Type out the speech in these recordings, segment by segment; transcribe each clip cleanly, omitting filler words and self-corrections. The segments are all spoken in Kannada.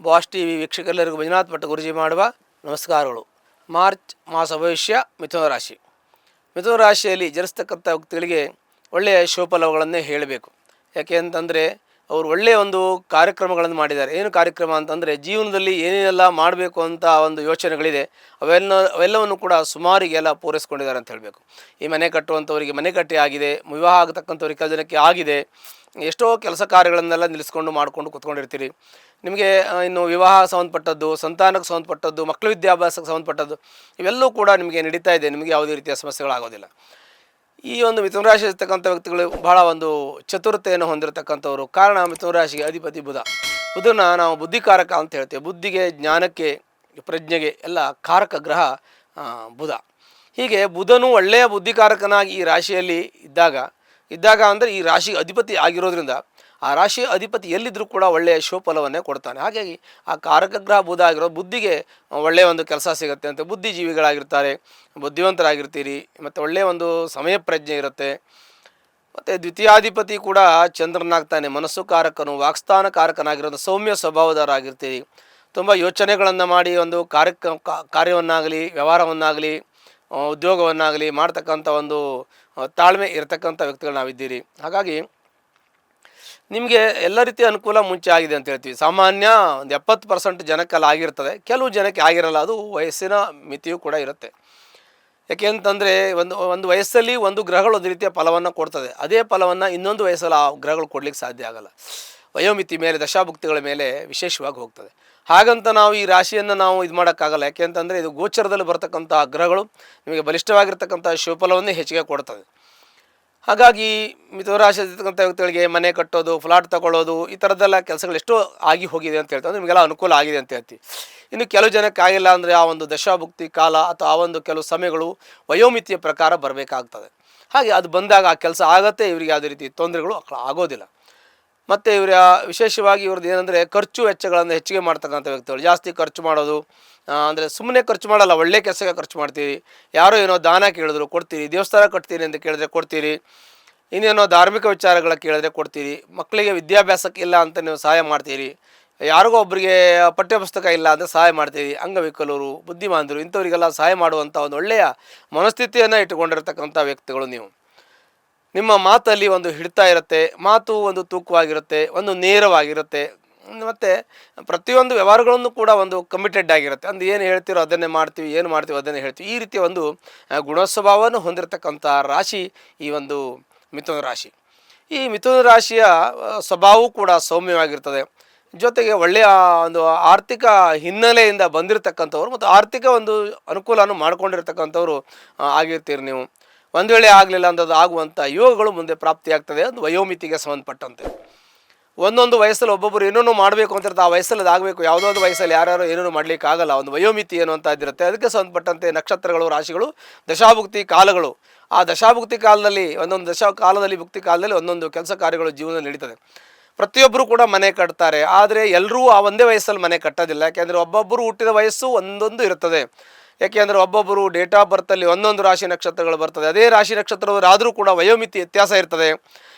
ವಾಸ್ ಟಿವಿ ವೀಕ್ಷಕರೆಲ್ಲರಿಗೂ ಮಂಜುನಾಥ್ ಭಟ್ ಗುರುಜಿ ಮಾಡುವ ನಮಸ್ಕಾರಗಳು. ಮಾರ್ಚ್ ಮಾಸ ಭವಿಷ್ಯ ಮಿಥುನ ರಾಶಿ. ಮಿಥುನ ರಾಶಿಯಲ್ಲಿ ಜನಿಸ್ತಕ್ಕಂಥ ವ್ಯಕ್ತಿಗಳಿಗೆ ಒಳ್ಳೆಯ ಶುಭಫಲಗಳನ್ನೇ ಹೇಳಬೇಕು. ಯಾಕೆ ಅಂತಂದರೆ ಅವರು ಒಳ್ಳೆಯ ಒಂದು ಕಾರ್ಯಕ್ರಮಗಳನ್ನು ಮಾಡಿದ್ದಾರೆ. ಏನು ಕಾರ್ಯಕ್ರಮ ಅಂತಂದರೆ ಜೀವನದಲ್ಲಿ ಏನೇನೆಲ್ಲ ಮಾಡಬೇಕು ಅಂತ ಒಂದು ಯೋಚನೆಗಳಿದೆ, ಅವೆಲ್ಲವನ್ನು ಕೂಡ ಸುಮಾರಿಗೆಲ್ಲ ಪೂರೈಸ್ಕೊಂಡಿದ್ದಾರೆ ಅಂತ ಹೇಳಬೇಕು. ಈ ಮನೆ ಕಟ್ಟುವಂಥವರಿಗೆ ಮನೆ ಕಟ್ಟಿ ಆಗಿದೆ, ವಿವಾಹ ಆಗತಕ್ಕಂಥವ್ರಿಗೆ ಕೆಲ ಜನಕ್ಕೆ ಆಗಿದೆ. ಎಷ್ಟೋ ಕೆಲಸ ಕಾರ್ಯಗಳನ್ನೆಲ್ಲ ನಿಲ್ಲಿಸ್ಕೊಂಡು ಮಾಡಿಕೊಂಡು ಕೂತ್ಕೊಂಡಿರ್ತೀರಿ. ನಿಮಗೆ ಇನ್ನು ವಿವಾಹ ಸಂಬಂಧಪಟ್ಟದ್ದು, ಸಂತಾನಕ್ಕೆ ಸಂಬಂಧಪಟ್ಟದ್ದು, ಮಕ್ಕಳ ವಿದ್ಯಾಭ್ಯಾಸಕ್ಕೆ ಸಂಬಂಧಪಟ್ಟದ್ದು ಇವೆಲ್ಲವೂ ಕೂಡ ನಿಮಗೆ ನಡೀತಾ ಇದೆ. ನಿಮಗೆ ಯಾವುದೇ ರೀತಿಯ ಸಮಸ್ಯೆಗಳಾಗೋದಿಲ್ಲ. ಈ ಒಂದು ಮಿಥುನ ರಾಶಿ ಇರ್ತಕ್ಕಂಥ ವ್ಯಕ್ತಿಗಳು ಬಹಳ ಒಂದು ಚತುರತೆಯನ್ನು ಹೊಂದಿರತಕ್ಕಂಥವ್ರು. ಕಾರಣ ಮಿಥುನ ರಾಶಿಗೆ ಅಧಿಪತಿ ಬುಧ. ಬುಧನ ನಾವು ಬುದ್ಧಿಕಾರಕ ಅಂತ ಹೇಳ್ತೇವೆ. ಬುದ್ಧಿಗೆ, ಜ್ಞಾನಕ್ಕೆ, ಪ್ರಜ್ಞೆಗೆ ಎಲ್ಲ ಕಾರಕ ಗ್ರಹ ಬುಧ. ಹೀಗೆ ಬುಧನು ಒಳ್ಳೆಯ ಬುದ್ಧಿಕಾರಕನಾಗಿ ಈ ರಾಶಿಯಲ್ಲಿ ಇದ್ದಾಗ ಅಂದರೆ ಈ ರಾಶಿಗೆ ಅಧಿಪತಿ ಆಗಿರೋದ್ರಿಂದ ಆ ರಾಶಿಯ ಅಧಿಪತಿ ಎಲ್ಲಿದ್ದರೂ ಕೂಡ ಒಳ್ಳೆಯ ಶುಭಫಲವನ್ನೇ ಕೊಡ್ತಾನೆ. ಹಾಗಾಗಿ ಆ ಕಾರಕ ಗ್ರಹ ಬುಧ ಆಗಿರೋ ಬುದ್ಧಿಗೆ ಒಳ್ಳೆಯ ಒಂದು ಕೆಲಸ ಸಿಗುತ್ತೆ ಅಂತ. ಬುದ್ಧಿಜೀವಿಗಳಾಗಿರ್ತಾರೆ, ಬುದ್ಧಿವಂತರಾಗಿರ್ತೀರಿ, ಮತ್ತು ಒಳ್ಳೆಯ ಒಂದು ಸಮಯ ಪ್ರಜ್ಞೆ ಇರುತ್ತೆ. ಮತ್ತು ದ್ವಿತೀಯಾಧಿಪತಿ ಕೂಡ ಚಂದ್ರನಾಗ್ತಾನೆ. ಮನಸ್ಸು ಕಾರಕನು, ವಾಕ್ಸ್ಥಾನ ಕಾರಕನಾಗಿರೋದು, ಸೌಮ್ಯ ಸ್ವಭಾವದವರಾಗಿರ್ತೀರಿ. ತುಂಬ ಯೋಚನೆಗಳನ್ನು ಮಾಡಿ ಒಂದು ಕಾರ್ಯವನ್ನಾಗಲಿ, ವ್ಯವಹಾರವನ್ನಾಗಲಿ, ಉದ್ಯೋಗವನ್ನಾಗಲಿ ಮಾಡ್ತಕ್ಕಂಥ ಒಂದು ತಾಳ್ಮೆ ಇರತಕ್ಕಂಥ ವ್ಯಕ್ತಿಗಳು ನಾವಿದ್ದೀರಿ. ಹಾಗಾಗಿ ನಿಮಗೆ ಎಲ್ಲ ರೀತಿಯ ಅನುಕೂಲ ಮುಂಚೆ ಆಗಿದೆ ಅಂತ ಹೇಳ್ತೀವಿ. ಸಾಮಾನ್ಯ ಒಂದು 70% ಜನಕ್ಕೆಲ್ಲ ಆಗಿರ್ತದೆ, ಕೆಲವು ಜನಕ್ಕೆ ಆಗಿರಲ್ಲ. ಅದು ವಯಸ್ಸಿನ ಮಿತಿಯೂ ಕೂಡ ಇರುತ್ತೆ. ಯಾಕೆ ಅಂತಂದರೆ ಒಂದು ವಯಸ್ಸಲ್ಲಿ ಒಂದು ಗ್ರಹಗಳು ಒಂದು ರೀತಿಯ ಫಲವನ್ನು ಕೊಡ್ತದೆ. ಅದೇ ಫಲವನ್ನು ಇನ್ನೊಂದು ವಯಸ್ಸಲ್ಲಿ ಆ ಗ್ರಹಗಳು ಕೊಡಲಿಕ್ಕೆ ಸಾಧ್ಯ ಆಗಲ್ಲ. ವಯೋಮಿತಿ ಮೇಲೆ, ದಶಾಭುಕ್ತಿಗಳ ಮೇಲೆ ವಿಶೇಷವಾಗಿ ಹೋಗ್ತದೆ. ಹಾಗಂತ ನಾವು ಈ ರಾಶಿಯನ್ನು ನಾವು ಇದು ಮಾಡೋಕ್ಕಾಗಲ್ಲ. ಯಾಕೆ ಅಂತಂದರೆ ಇದು ಗೋಚರದಲ್ಲಿ ಬರ್ತಕ್ಕಂಥ ಗ್ರಹಗಳು ನಿಮಗೆ ಬಲಿಷ್ಠವಾಗಿರ್ತಕ್ಕಂಥ ಶುಭಫಲವನ್ನೇ ಹೆಚ್ಚಿಗೆ ಕೊಡ್ತದೆ. ಹಾಗಾಗಿ ಮಿಥುನ ರಾಶಿ ಇರ್ತಕ್ಕಂಥ ವ್ಯಕ್ತಿಗಳಿಗೆ ಮನೆ ಕಟ್ಟೋದು, ಫ್ಲಾಟ್ ತಗೊಳ್ಳೋದು, ಈ ಥರದ್ದೆಲ್ಲ ಕೆಲಸಗಳು ಎಷ್ಟೋ ಆಗಿ ಹೋಗಿದೆ ಅಂತ ಹೇಳ್ತಾರೆ. ನಿಮಗೆಲ್ಲ ಅನುಕೂಲ ಆಗಿದೆ ಅಂತ ಹೇಳ್ತೀವಿ. ಇನ್ನು ಕೆಲವು ಜನಕ್ಕೆ ಆಗಿಲ್ಲ ಅಂದರೆ ಆ ಒಂದು ದಶಾಭುಕ್ತಿ ಕಾಲ ಅಥವಾ ಆ ಒಂದು ಕೆಲವು ಸಮಯಗಳು ವಯೋಮಿತಿಯ ಪ್ರಕಾರ ಬರಬೇಕಾಗ್ತದೆ. ಹಾಗೆ ಅದು ಬಂದಾಗ ಆ ಕೆಲಸ ಆಗತ್ತೆ. ಇವರಿಗೆ ಯಾವುದೇ ರೀತಿ ತೊಂದರೆಗಳು ಆಗೋದಿಲ್ಲ. ಮತ್ತು ಇವರ ವಿಶೇಷವಾಗಿ ಇವ್ರದ್ದು ಏನಂದರೆ ಖರ್ಚು ವೆಚ್ಚಗಳನ್ನು ಹೆಚ್ಚಿಗೆ ಮಾಡ್ತಕ್ಕಂಥ ವ್ಯಕ್ತಿಗಳು. ಜಾಸ್ತಿ ಖರ್ಚು ಮಾಡೋದು ಅಂದರೆ ಸುಮ್ಮನೆ ಖರ್ಚು ಮಾಡಲ್ಲ, ಒಳ್ಳೆ ಕೆಲಸಕ್ಕೆ ಖರ್ಚು ಮಾಡ್ತೀರಿ. ಯಾರೋ ಏನೋ ದಾನ ಕೇಳಿದ್ರು ಕೊಡ್ತೀರಿ, ದೇವಸ್ಥಾನ ಕಟ್ತೀರಿ ಅಂತ ಕೇಳಿದ್ರೆ ಕೊಡ್ತೀರಿ, ಇನ್ನೇನೋ ಧಾರ್ಮಿಕ ವಿಚಾರಗಳ ಕೇಳಿದ್ರೆ ಕೊಡ್ತೀರಿ, ಮಕ್ಕಳಿಗೆ ವಿದ್ಯಾಭ್ಯಾಸಕ್ಕೆ ಇಲ್ಲ ಅಂತ ನೀವು ಸಹಾಯ ಮಾಡ್ತೀರಿ, ಯಾರಿಗೋ ಒಬ್ಬರಿಗೆ ಪಠ್ಯಪುಸ್ತಕ ಇಲ್ಲ ಅಂದರೆ ಸಹಾಯ ಮಾಡ್ತೀರಿ. ಅಂಗವಿಕಲರು, ಬುದ್ಧಿಮಾಂದರು ಇಂಥವರಿಗೆಲ್ಲ ಸಹಾಯ ಮಾಡುವಂಥ ಒಂದು ಒಳ್ಳೆಯ ಮನಸ್ಥಿತಿಯನ್ನು ಇಟ್ಟುಕೊಂಡಿರ್ತಕ್ಕಂಥ ವ್ಯಕ್ತಿಗಳು ನೀವು. ನಿಮ್ಮ ಮಾತಲ್ಲಿ ಒಂದು ಹಿಡಿತಾ ಇರುತ್ತೆ, ಮಾತು ಒಂದು ತೂಕವಾಗಿರುತ್ತೆ, ಒಂದು ನೇರವಾಗಿರುತ್ತೆ, ಮತ್ತು ಪ್ರತಿಯೊಂದು ವ್ಯವಹಾರಗಳನ್ನು ಕೂಡ ಒಂದು ಕಮಿಟೆಡ್ ಆಗಿರುತ್ತೆ. ಅಂದ್ರೆ ಏನು ಹೇಳ್ತೀರೋ ಅದನ್ನೇ ಮಾಡ್ತೀವಿ, ಏನು ಮಾಡ್ತೀವಿ ಅದನ್ನೇ ಹೇಳ್ತೀವಿ. ಈ ರೀತಿಯ ಒಂದು ಗುಣಸ್ವಭಾವವನ್ನು ಹೊಂದಿರತಕ್ಕಂಥ ರಾಶಿ ಈ ಒಂದು ಮಿಥುನ ರಾಶಿ. ಈ ಮಿಥುನ ರಾಶಿಯ ಸ್ವಭಾವವೂ ಕೂಡ ಸೌಮ್ಯವಾಗಿರ್ತದೆ. ಜೊತೆಗೆ ಒಳ್ಳೆಯ ಒಂದು ಆರ್ಥಿಕ ಹಿನ್ನೆಲೆಯಿಂದ ಬಂದಿರತಕ್ಕಂಥವ್ರು ಮತ್ತು ಆರ್ಥಿಕ ಒಂದು ಅನುಕೂಲವನ್ನು ಮಾಡ್ಕೊಂಡಿರ್ತಕ್ಕಂಥವ್ರು ಆಗಿರ್ತೀರಿ ನೀವು. ಒಂದು ವೇಳೆ ಆಗಲಿಲ್ಲ ಅಂದದ್ದು ಆಗುವಂಥ ಯೋಗಗಳು ಮುಂದೆ ಪ್ರಾಪ್ತಿಯಾಗ್ತದೆ. ಅದು ವಯೋಮಿತಿಗೆ ಸಂಬಂಧಪಟ್ಟಂತೆ. ಒಂದೊಂದು ವಯಸ್ಸಲ್ಲಿ ಒಬ್ಬೊಬ್ಬರು ಏನೇನೋ ಮಾಡಬೇಕು ಅಂತಿರುತ್ತೆ. ಆ ವಯಸ್ಸಲ್ಲಿ ಅದು ಆಗಬೇಕು. ಯಾವುದೋ ಒಂದು ವಯಸ್ಸಲ್ಲಿ ಯಾರ್ಯಾರು ಏನೇನೋ ಮಾಡಲಿಕ್ಕೆ ಆಗಲ್ಲ. ಒಂದು ವಯೋಮಿತಿ ಏನು ಅಂತ ಇದಿರುತ್ತೆ. ಅದಕ್ಕೆ ಸಂಬಂಧಪಟ್ಟಂತೆ ನಕ್ಷತ್ರಗಳು, ರಾಶಿಗಳು, ದಶಾಭುಕ್ತಿ ಕಾಲಗಳು, ಆ ದಶಾಭುಕ್ತಿ ಕಾಲದಲ್ಲಿ ಒಂದೊಂದು ಭುಕ್ತಿ ಕಾಲದಲ್ಲಿ ಒಂದೊಂದು ಕೆಲಸ ಕಾರ್ಯಗಳು ಜೀವನದಲ್ಲಿ ನಡೀತದೆ. ಪ್ರತಿಯೊಬ್ಬರು ಕೂಡ ಮನೆ ಕಟ್ತಾರೆ. ಆದರೆ ಎಲ್ಲರೂ ಆ ಒಂದೇ ವಯಸ್ಸಲ್ಲಿ ಮನೆ ಕಟ್ಟೋದಿಲ್ಲ. ಯಾಕೆಂದರೆ ಒಬ್ಬೊಬ್ಬರು ಹುಟ್ಟಿದ ವಯಸ್ಸು ಒಂದೊಂದು ಇರ್ತದೆ. ಯಾಕೆಂದರೆ ಒಬ್ಬೊಬ್ಬರು ಡೇಟ್ ಆಫ್ ಬರ್ತಲ್ಲಿ ಒಂದೊಂದು ರಾಶಿ ನಕ್ಷತ್ರಗಳು ಬರ್ತದೆ. ಅದೇ ರಾಶಿ ನಕ್ಷತ್ರದವರಾದರೂ ಕೂಡ ವಯೋಮಿತಿ ವ್ಯತ್ಯಾಸ ಇರ್ತದೆ.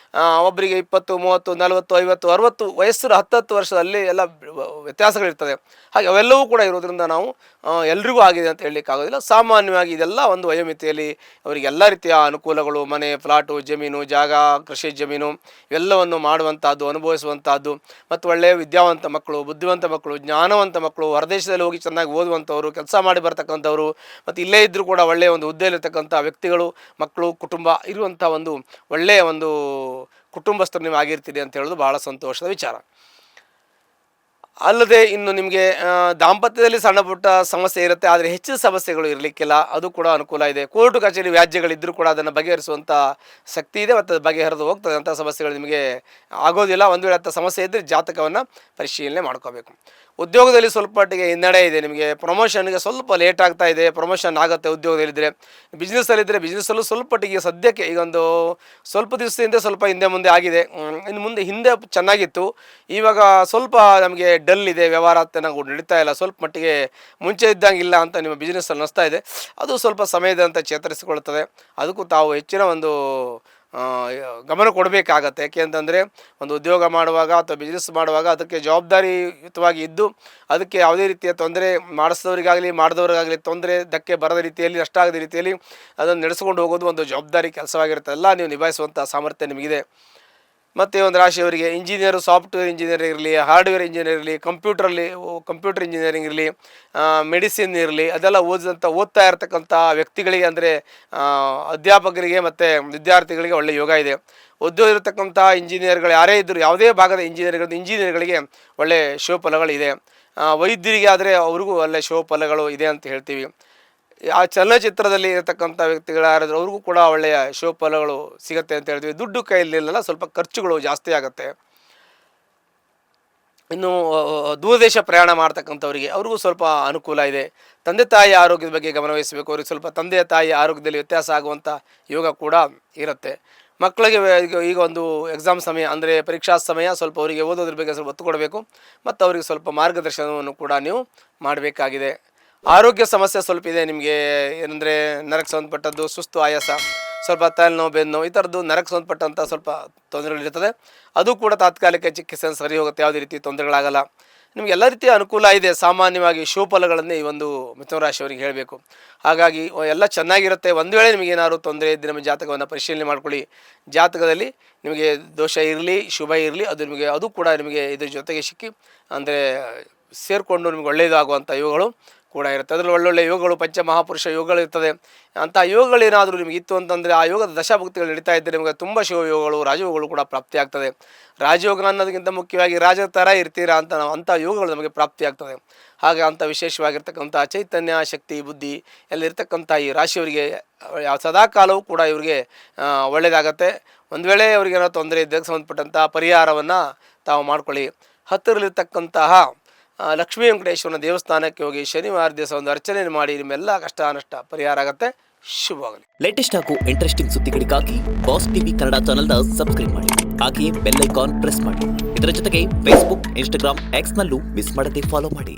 ಒಬ್ಬರಿಗೆ 20, 30, 40, 50, 60 ವಯಸ್ಸು 10 ವರ್ಷದಲ್ಲಿ ಎಲ್ಲ ವ್ಯತ್ಯಾಸಗಳಿರ್ತದೆ. ಹಾಗೆ ಅವೆಲ್ಲವೂ ಕೂಡ ಇರೋದ್ರಿಂದ ನಾವು ಎಲ್ರಿಗೂ ಆಗಿದೆ ಅಂತ ಹೇಳಲಿಕ್ಕಾಗೋದಿಲ್ಲ. ಸಾಮಾನ್ಯವಾಗಿ ಇದೆಲ್ಲ ಒಂದು ವಯೋಮಿತಿಯಲ್ಲಿ ಅವರಿಗೆ ಎಲ್ಲ ರೀತಿಯ ಅನುಕೂಲಗಳು, ಮನೆ, ಫ್ಲಾಟು, ಜಮೀನು, ಜಾಗ, ಕೃಷಿ ಜಮೀನು ಇವೆಲ್ಲವನ್ನು ಮಾಡುವಂಥದ್ದು, ಅನುಭವಿಸುವಂಥದ್ದು, ಮತ್ತು ಒಳ್ಳೆಯ ವಿದ್ಯಾವಂತ ಮಕ್ಕಳು, ಬುದ್ಧಿವಂತ ಮಕ್ಕಳು, ಜ್ಞಾನವಂತ ಮಕ್ಕಳು, ಹೊರದೇಶದಲ್ಲಿ ಹೋಗಿ ಚೆನ್ನಾಗಿ ಓದುವಂಥವ್ರು, ಕೆಲಸ ಮಾಡಿ ಬರ್ತಕ್ಕಂಥವ್ರು, ಮತ್ತು ಇಲ್ಲೇ ಇದ್ದರೂ ಕೂಡ ಒಳ್ಳೆಯ ಒಂದು ಹುದ್ದೆಯಲ್ಲಿರ್ತಕ್ಕಂಥ ವ್ಯಕ್ತಿಗಳು, ಮಕ್ಕಳು, ಕುಟುಂಬ ಇರುವಂಥ ಒಂದು ಒಳ್ಳೆಯ ಒಂದು ಕುಟುಂಬಸ್ಥರು ನೀವು ಆಗಿರ್ತೀರಿ ಅಂತ ಹೇಳೋದು ಬಹಳ ಸಂತೋಷದ ವಿಚಾರ. ಅಲ್ಲದೆ ಇನ್ನು ನಿಮಗೆ ದಾಂಪತ್ಯದಲ್ಲಿ ಸಣ್ಣ ಪುಟ್ಟ ಸಮಸ್ಯೆ ಇರುತ್ತೆ, ಆದರೆ ಹೆಚ್ಚಿನ ಸಮಸ್ಯೆಗಳು ಇರಲಿಕ್ಕಿಲ್ಲ. ಅದು ಕೂಡ ಅನುಕೂಲ ಇದೆ. ಕೋರ್ಟು ಕಚೇರಿ ವ್ಯಾಜ್ಯಗಳಿದ್ದರೂ ಕೂಡ ಅದನ್ನು ಬಗೆಹರಿಸುವಂಥ ಶಕ್ತಿ ಇದೆ ಮತ್ತು ಅದು ಬಗೆಹರಿದು ಹೋಗ್ತದೆ. ಅಂಥ ಸಮಸ್ಯೆಗಳು ನಿಮಗೆ ಆಗೋದಿಲ್ಲ. ಒಂದು ವೇಳೆ ಅಂಥ ಸಮಸ್ಯೆ ಇದ್ದರೆ ಜಾತಕವನ್ನು ಪರಿಶೀಲನೆ ಮಾಡ್ಕೋಬೇಕು. ಉದ್ಯೋಗದಲ್ಲಿ ಸ್ವಲ್ಪ ಮಟ್ಟಿಗೆ ಹಿನ್ನಡೆ ಇದೆ. ನಿಮಗೆ ಪ್ರಮೋಷನ್ಗೆ ಸ್ವಲ್ಪ ಲೇಟ್ ಆಗ್ತಾ ಇದೆ. ಪ್ರಮೋಷನ್ ಆಗುತ್ತೆ ಉದ್ಯೋಗದಲ್ಲಿದ್ದರೆ. ಬಿಸ್ನೆಸ್ಸಲ್ಲಿದ್ದರೆ ಬಿಸ್ನೆಸ್ಸಲ್ಲೂ ಸ್ವಲ್ಪ ಮಟ್ಟಿಗೆ ಸದ್ಯಕ್ಕೆ ಈಗೊಂದು ಸ್ವಲ್ಪ ದಿವಸದಿಂದ ಸ್ವಲ್ಪ ಹಿಂದೆ ಮುಂದೆ ಆಗಿದೆ. ಇನ್ನು ಮುಂದೆ ಹಿಂದೆ ಚೆನ್ನಾಗಿತ್ತು, ಇವಾಗ ಸ್ವಲ್ಪ ನಮಗೆ ಡಲ್ ಇದೆ. ವ್ಯವಹಾರ ಚೆನ್ನಾಗಿ ನಡೀತಾ ಇಲ್ಲ. ಸ್ವಲ್ಪ ಮಟ್ಟಿಗೆ ಮುಂಚೆ ಇದ್ದಂಗಿಲ್ಲ ಅಂತ ನಿಮ್ಮ ಬಿಸ್ನೆಸ್ಸಲ್ಲಿ ಅನ್ನಿಸ್ತಾ ಇದೆ. ಅದು ಸ್ವಲ್ಪ ಸಮಯದಂತೆ ಚೇತರಿಸಿಕೊಳ್ಳುತ್ತದೆ. ಅದಕ್ಕೂ ತಾವು ಹೆಚ್ಚಿನ ಒಂದು ಗಮನ ಕೊಡಬೇಕಾಗತ್ತೆ. ಯಾಕೆ ಅಂತಂದರೆ ಒಂದು ಉದ್ಯೋಗ ಮಾಡುವಾಗ ಅಥವಾ ಬಿಸ್ನೆಸ್ ಮಾಡುವಾಗ ಅದಕ್ಕೆ ಜವಾಬ್ದಾರಿಯುತವಾಗಿ ಇದ್ದು ಅದಕ್ಕೆ ಯಾವುದೇ ರೀತಿಯ ತೊಂದರೆ ಮಾಡಿಸಿದವರಿಗಾಗಲಿ ಮಾಡಿದವರಿಗಾಗಲಿ ತೊಂದರೆ ಧಕ್ಕೆ ಬರದ ರೀತಿಯಲ್ಲಿ ನಷ್ಟ ಆಗದ ರೀತಿಯಲ್ಲಿ ಅದನ್ನು ನಡೆಸ್ಕೊಂಡು ಹೋಗೋದು ಒಂದು ಜವಾಬ್ದಾರಿ ಕೆಲಸವಾಗಿರುತ್ತೆ. ಎಲ್ಲ ನೀವು ನಿಭಾಯಿಸುವಂಥ ಸಾಮರ್ಥ್ಯ ನಿಮಗಿದೆ. ಮತ್ತು ಒಂದು ರಾಶಿಯವರಿಗೆ ಇಂಜಿನಿಯರು, ಸಾಫ್ಟ್ವೇರ್ ಇಂಜಿನಿಯರ್ ಇರಲಿ, ಹಾರ್ಡ್ವೇರ್ ಇಂಜಿನಿಯರ್ ಇರಲಿ, ಕಂಪ್ಯೂಟರ್ ಇಂಜಿನಿಯರಿಂಗ್ ಇರಲಿ, ಮೆಡಿಸಿನ್ ಇರಲಿ, ಅದೆಲ್ಲ ಓದ್ತಾ ಇರತಕ್ಕಂಥ ವ್ಯಕ್ತಿಗಳಿಗೆ ಅಂದರೆ ಅಧ್ಯಾಪಕರಿಗೆ ಮತ್ತು ವಿದ್ಯಾರ್ಥಿಗಳಿಗೆ ಒಳ್ಳೆಯ ಯೋಗ ಇದೆ. ಓದಿರತಕ್ಕಂಥ ಇಂಜಿನಿಯರ್ಗಳು ಯಾರೇ ಇದ್ದರೂ ಯಾವುದೇ ಭಾಗದ ಇಂಜಿನಿಯರ್ಗಳಿಗೆ ಒಳ್ಳೆಯ ಶುಭ ಫಲಗಳಿದೆ. ವೈದ್ಯರಿಗೆ ಆದರೆ ಅವ್ರಿಗೂ ಒಳ್ಳೆಯ ಶುಭ ಫಲಗಳು ಇದೆ ಅಂತ ಹೇಳ್ತೀವಿ. ಆ ಚಲನಚಿತ್ರದಲ್ಲಿ ಇರತಕ್ಕಂಥ ವ್ಯಕ್ತಿಗಳು ಯಾರಾದರೂ ಅವ್ರಿಗೂ ಕೂಡ ಒಳ್ಳೆಯ ಶುಭ ಫಲಗಳು ಸಿಗುತ್ತೆ ಅಂತ ಹೇಳ್ತೀವಿ. ದುಡ್ಡು ಕೈಯಲ್ಲಿಲ್ಲ, ಸ್ವಲ್ಪ ಖರ್ಚುಗಳು ಜಾಸ್ತಿ ಆಗುತ್ತೆ. ಇನ್ನು ದೂರದೇಶ ಪ್ರಯಾಣ ಮಾಡ್ತಕ್ಕಂಥವ್ರಿಗೆ ಅವ್ರಿಗೂ ಸ್ವಲ್ಪ ಅನುಕೂಲ ಇದೆ. ತಂದೆ ತಾಯಿ ಆರೋಗ್ಯದ ಬಗ್ಗೆ ಗಮನವಹಿಸಬೇಕು. ಅವ್ರಿಗೆ ಸ್ವಲ್ಪ ತಂದೆ ತಾಯಿ ಆರೋಗ್ಯದಲ್ಲಿ ವ್ಯತ್ಯಾಸ ಆಗುವಂಥ ಯೋಗ ಕೂಡ ಇರುತ್ತೆ. ಮಕ್ಕಳಿಗೆ ಈಗ ಒಂದು ಎಕ್ಸಾಮ್ ಸಮಯ ಅಂದರೆ ಪರೀಕ್ಷಾ ಸಮಯ, ಸ್ವಲ್ಪ ಅವರಿಗೆ ಓದೋದ್ರ ಬಗ್ಗೆ ಸ್ವಲ್ಪ ಒತ್ತು ಕೊಡಬೇಕು ಮತ್ತು ಅವರಿಗೆ ಸ್ವಲ್ಪ ಮಾರ್ಗದರ್ಶನವನ್ನು ಕೂಡ ನೀವು ಮಾಡಬೇಕಾಗಿದೆ. ಆರೋಗ್ಯ ಸಮಸ್ಯೆ ಸ್ವಲ್ಪ ಇದೆ ನಿಮಗೆ. ಏನಂದರೆ ನರಕ್ಕೆ ಸಂಬಂಧಪಟ್ಟದ್ದು, ಸುಸ್ತು, ಆಯಾಸ, ಸ್ವಲ್ಪ ತಲೆನೋವು, ಬೆನ್ನೋವು, ಈ ಥರದ್ದು ನರಕ್ಕೆ ಸಂಬಂಧಪಟ್ಟಂಥ ಸ್ವಲ್ಪ ತೊಂದರೆಗಳಿರ್ತದೆ. ಅದು ಕೂಡ ತಾತ್ಕಾಲಿಕ ಚಿಕಿತ್ಸೆ ಸರಿ ಹೋಗುತ್ತೆ, ಯಾವುದೇ ರೀತಿ ತೊಂದರೆಗಳಾಗಲ್ಲ. ನಿಮಗೆ ಎಲ್ಲ ರೀತಿಯ ಅನುಕೂಲ ಇದೆ. ಸಾಮಾನ್ಯವಾಗಿ ಶುಭಫಲಗಳನ್ನೇ ಈ ಒಂದು ಮಿಥುನ ರಾಶಿಯವರಿಗೆ ಹೇಳಬೇಕು. ಹಾಗಾಗಿ ಎಲ್ಲ ಚೆನ್ನಾಗಿರುತ್ತೆ. ಒಂದು ವೇಳೆ ನಿಮಗೇನಾದ್ರು ತೊಂದರೆ ಇದ್ದರೆ ನಿಮ್ಮ ಜಾತಕವನ್ನು ಪರಿಶೀಲನೆ ಮಾಡ್ಕೊಳ್ಳಿ. ಜಾತಕದಲ್ಲಿ ನಿಮಗೆ ದೋಷ ಇರಲಿ ಶುಭ ಇರಲಿ ಅದು ಕೂಡ ನಿಮಗೆ ಇದ್ರ ಜೊತೆಗೆ ಸಿಕ್ಕಿ ಅಂದರೆ ಸೇರಿಕೊಂಡು ನಿಮಗೆ ಒಳ್ಳೆಯದಾಗುವಂಥ ಯೋಗಗಳು ಕೂಡ ಇರುತ್ತೆ. ಅದರಲ್ಲಿ ಒಳ್ಳೊಳ್ಳೆ ಯೋಗಗಳು, ಪಂಚಮಹಾಪುರುಷ ಯೋಗಗಳು ಇರ್ತದೆ. ಅಂಥ ಯೋಗಗಳೇನಾದರೂ ನಿಮಗೆ ಇತ್ತು ಅಂತಂದರೆ ಆ ಯೋಗದ ದಶಾಭಕ್ತಿಗಳು ನಡೀತಾ ಇದ್ದರೆ ನಿಮಗೆ ತುಂಬ ಶಿವ ಯೋಗಗಳು, ರಾಜಯೋಗಗಳು ಕೂಡ ಪ್ರಾಪ್ತಿಯಾಗ್ತದೆ. ರಾಜಯೋಗ ಅನ್ನೋದಕ್ಕಿಂತ ಮುಖ್ಯವಾಗಿ ರಾಜರ ಥರ ಇರ್ತೀರಾ ಅಂತ ಅಂಥ ಯೋಗಗಳು ನಮಗೆ ಪ್ರಾಪ್ತಿಯಾಗ್ತದೆ. ಹಾಗೆ ಅಂಥ ವಿಶೇಷವಾಗಿರ್ತಕ್ಕಂಥ ಚೈತನ್ಯ, ಶಕ್ತಿ, ಬುದ್ಧಿ ಎಲ್ಲ ಇರ್ತಕ್ಕಂಥ ಈ ರಾಶಿಯವರಿಗೆ ಸದಾಕಾಲವೂ ಕೂಡ ಇವರಿಗೆ ಒಳ್ಳೆಯದಾಗತ್ತೆ. ಒಂದು ವೇಳೆ ಅವರಿಗೇನೋ ತೊಂದರೆ ಇದ್ದಕ್ಕೆ ಸಂಬಂಧಪಟ್ಟಂಥ ಪರಿಹಾರವನ್ನು ತಾವು ಮಾಡ್ಕೊಳ್ಳಿ. ಹತ್ತಿರಲಿರ್ತಕ್ಕಂತಹ ಲಕ್ಷ್ಮೀ ವೆಂಕಟೇಶ್ವರನ ದೇವಸ್ಥಾನಕ್ಕೆ ಹೋಗಿ ಶನಿವಾರ ದಿವಸ ಒಂದು ಅರ್ಚನೆ ಮಾಡಿ ನಿಮ್ಮೆಲ್ಲ ಕಷ್ಟ ನಷ್ಟ ಪರಿಹಾರ ಆಗುತ್ತೆ. ಶುಭವಾಗಲಿ. ಲೇಟೆಸ್ಟ್ ಹಾಗೂ ಇಂಟ್ರೆಸ್ಟಿಂಗ್ ಸುದ್ದಿಗಳಿಗಾಗಿ ಬಾಸ್ ಟಿವಿ ಕನ್ನಡ ಚಾನೆಲ್ನ ಸಬ್ಸ್ಕ್ರೈಬ್ ಮಾಡಿ. ಹಾಗೆಯೇ ಬೆಲ್ ಐಕಾನ್ ಪ್ರೆಸ್ ಮಾಡಿ. ಇದರ ಜೊತೆಗೆ ಫೇಸ್ಬುಕ್, ಇನ್ಸ್ಟಾಗ್ರಾಮ್, ಎಕ್ಸ್ನಲ್ಲೂ ಮಿಸ್ ಮಾಡದೆ ಫಾಲೋ ಮಾಡಿ.